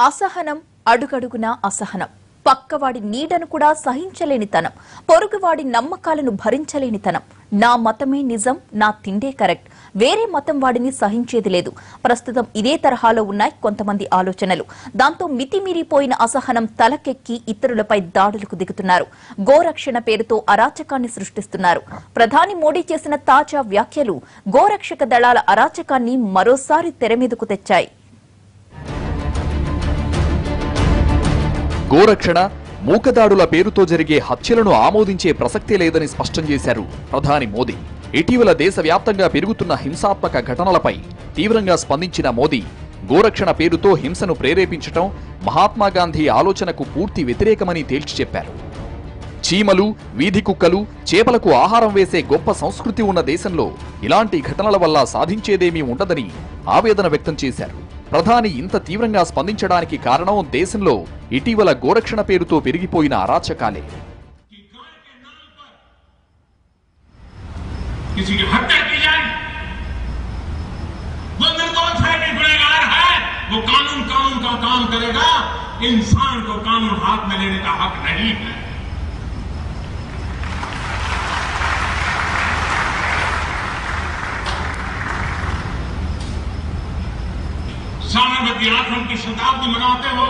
అసహనం అడుగడుగున అసహనం పక్కవాడి నీడను కూడా సహించలేని తనం పొరుగువాడి నమ్మకాలను భరించలేని తనం నా మతమే నిజం నా తిండే కరెక్ట్ వేరే మతం వాడిని సహించేది లేదు ప్రస్తుతం ఇదే తరహాలో ఉన్నాయి కొంతమంది ఆలోచనలు దాంతో మితిమీరిపోయిన అసహనం తలకెక్కి ఇతరులపై దాడులకు దిగుతున్నారు గోరక్షణ పేరుతో అరాచకాన్ని సృష్టిస్తున్నారు ప్రధాని మోడీ చేసిన తాజా వ్యాఖ్యలు గోరక్షక దళాల అరాచకాన్ని మరోసారి తెరమీదకు తెచ్చాయి గోరక్షణ మూకదాడుల పేరుతో జరిగే హత్యలను ఆమోదించే ప్రసక్తే లేదని స్పష్టం చేశారు ప్రధాని మోదీ ఇటీవల దేశవ్యాప్తంగా పెరుగుతున్న హింసాత్మక ఘటనలపై తీవ్రంగా స్పందించిన మోదీ గోరక్షణ పేరుతో హింసను ప్రేరేపించటం మహాత్మాగాంధీ ఆలోచనకు పూర్తి వ్యతిరేకమని తేల్చి చెప్పారు చీమలు వీధి కుక్కలు చేపలకు ఆహారం వేసే గొప్ప సంస్కృతి ఉన్న దేశంలో ఇలాంటి ఘటనల వల్ల సాధించేదేమీ ఉండదని ఆవేదన వ్యక్తం చేశారు ప్రధాని ఇంత తీవ్రంగా స్పందించడానికి కారణం దేశంలో ఇటీవల గోరక్షణ పేరుతో పెరిగిపోయిన అరాచకాలే किसी की हत्या की जाए वो निर्दोष है कि गुनहगार है वो कानून का काम करेगा इंसान को कानून हाथ में लेने का हक नहीं है साबरमती आश्रम की शताब्दी मनाते हो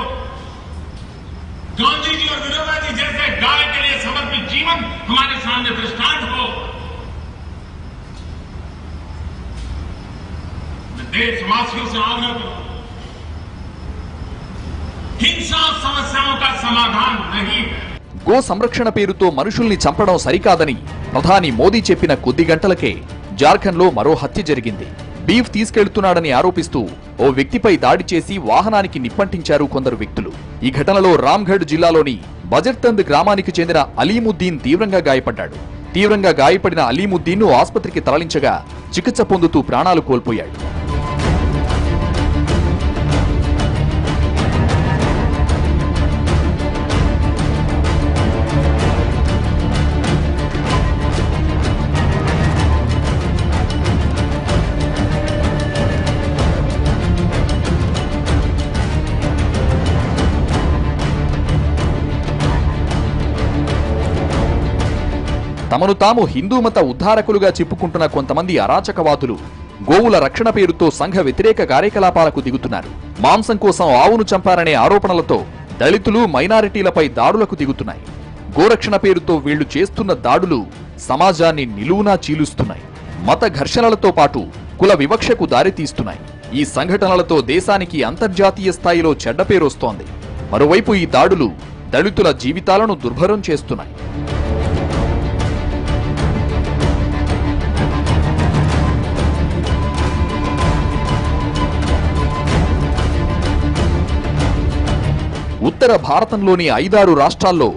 गांधी जी और विनोबा जी जैसे गाय के लिए समर्पित जीवन हमारे सामने दृष्टांत हो देशवासियों से आग्रह करो हिंसा समस्याओं का समाधान नहीं है గో సంరక్షణ పేరుతో మనుషుల్ని చంపడం సరికాదని ప్రధాని మోదీ చెప్పిన కొద్ది గంటలకే జార్ఖండ్లో మరో హత్య జరిగింది బీఫ్ తీసుకెళ్తున్నాడని ఆరోపిస్తూ ఓ వ్యక్తిపై దాడి చేసి వాహనానికి నిప్పంటించారు కొందరు వ్యక్తులు ఈ ఘటనలో రామ్గఢ్ జిల్లాలోని బజర్తంద్ గ్రామానికి చెందిన అలీముద్దీన్ తీవ్రంగా గాయపడ్డాడు తీవ్రంగా గాయపడిన అలీముద్దీన్ ను ఆసుపత్రికి తరలించగా చికిత్స పొందుతూ ప్రాణాలు కోల్పోయాడు తమను తాము హిందూ మత ఉద్ధారకులుగా చెప్పుకుంటున్న కొంతమంది అరాచకవాదులు గోవుల రక్షణ పేరుతో సంఘ వ్యతిరేక కార్యకలాపాలకు దిగుతున్నారు మాంసం కోసం ఆవును చంపారనే ఆరోపణలతో దళితులు మైనారిటీలపై దాడులకు దిగుతున్నాయి గోరక్షణ పేరుతో వీళ్లు చేస్తున్న దాడులు సమాజాన్ని నిలువునా చీలుస్తున్నాయి మత ఘర్షణలతో పాటు కుల వివక్షకు దారితీస్తున్నాయి ఈ సంఘటనలతో దేశానికి అంతర్జాతీయ స్థాయిలో చెడ్డ పేరొస్తోంది మరోవైపు ఈ దాడులు దళితుల జీవితాలను దుర్భరం చేస్తున్నాయి ఉత్తర భారతంలోని 5-6 రాష్ట్రాల్లో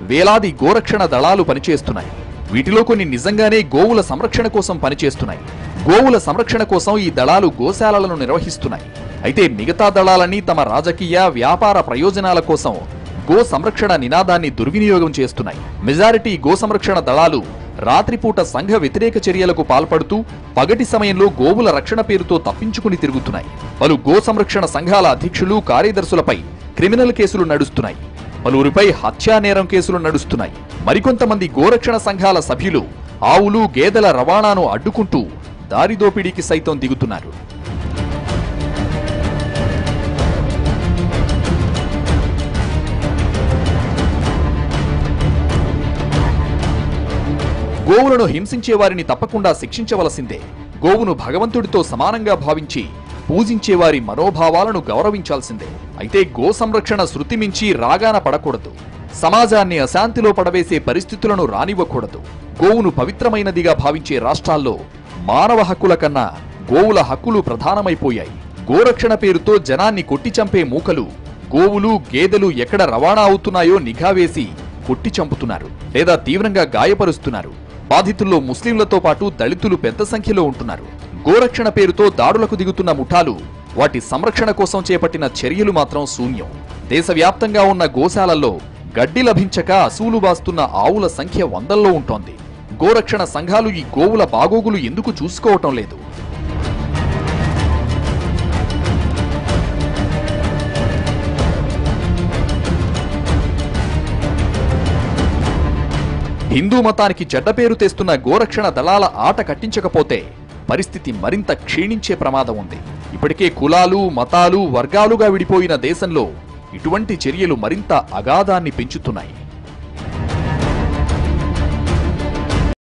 వేలాది గోరక్షణ దళాలు పనిచేస్తున్నాయి వీటిలో కొన్ని నిజంగానే గోవుల సంరక్షణ కోసం పనిచేస్తున్నాయి గోవుల సంరక్షణ కోసం ఈ దళాలు గోశాలలను నిర్వహిస్తున్నాయి అయితే మిగతా దళాలన్నీ తమ రాజకీయ వ్యాపార ప్రయోజనాల కోసం గో సంరక్షణ నినాదాన్ని దుర్వినియోగం చేస్తున్నాయి మెజారిటీ గో సంరక్షణ దళాలు రాత్రిపూట సంఘ వ్యతిరేక చర్యలకు పాల్పడుతూ పగటి సమయంలో గోవుల రక్షణ పేరుతో తప్పించుకుని తిరుగుతున్నాయి పలు గో సంరక్షణ సంఘాల అధ్యక్షులు కార్యదర్శులపై క్రిమినల్ కేసులు నడుస్తున్నాయి పలువురిపై హత్యా నేరం కేసులు నడుస్తున్నాయి మరికొంతమంది గోరక్షణ సంఘాల సభ్యులు ఆవులు గేదెల రవాణాను అడ్డుకుంటూ దారిదోపిడీకి సైతం దిగుతున్నారు గోవులను హింసించే వారిని తప్పకుండా శిక్షించవలసిందే గోవును భగవంతుడితో సమానంగా భావించి పూజించేవారి మనోభావాలను గౌరవించాల్సిందే అయితే గో సంరక్షణ శృతి మించి రాగాన పడకూడదు సమాజాన్ని అశాంతిలో పడవేసే పరిస్థితులను రానివ్వకూడదు గోవును పవిత్రమైనదిగా భావించే రాష్ట్రాల్లో మానవ హక్కుల కన్నా గోవుల హక్కులు ప్రధానమైపోయాయి గోరక్షణ పేరుతో జనాన్ని కొట్టి చంపే మూకలు గోవులు గేదెలు ఎక్కడ రవాణా అవుతున్నాయో నిఘా వేసి కొట్టి చంపుతున్నారు లేదా తీవ్రంగా గాయపరుస్తున్నారు బాధితుల్లో ముస్లింలతో పాటు దళితులు పెద్ద సంఖ్యలో ఉంటున్నారు గోరక్షణ పేరుతో దాడులకు దిగుతున్న ముఠాలు వాటి సంరక్షణ కోసం చేపట్టిన చర్యలు మాత్రం శూన్యం దేశవ్యాప్తంగా ఉన్న గోశాలల్లో గడ్డి లభించక అసూలు బాస్తున్న ఆవుల సంఖ్య వందల్లో ఉంటోంది గోరక్షణ సంఘాలు ఈ గోవుల బాగోగులు ఎందుకు చూసుకోవటం లేదు హిందూ మతానికి చెడ్డ పేరు తెస్తున్న గోరక్షణ దళాల ఆట కట్టించకపోతే పరిస్థితి మరింత క్షీణించే ప్రమాదం ఉంది. ఇప్పటికే కులాలు, మతాలు, వర్గాలుగా విడిపోయిన దేశంలో ఇటువంటి చర్యలు మరింత అగాధాన్ని పెంచుతున్నాయి.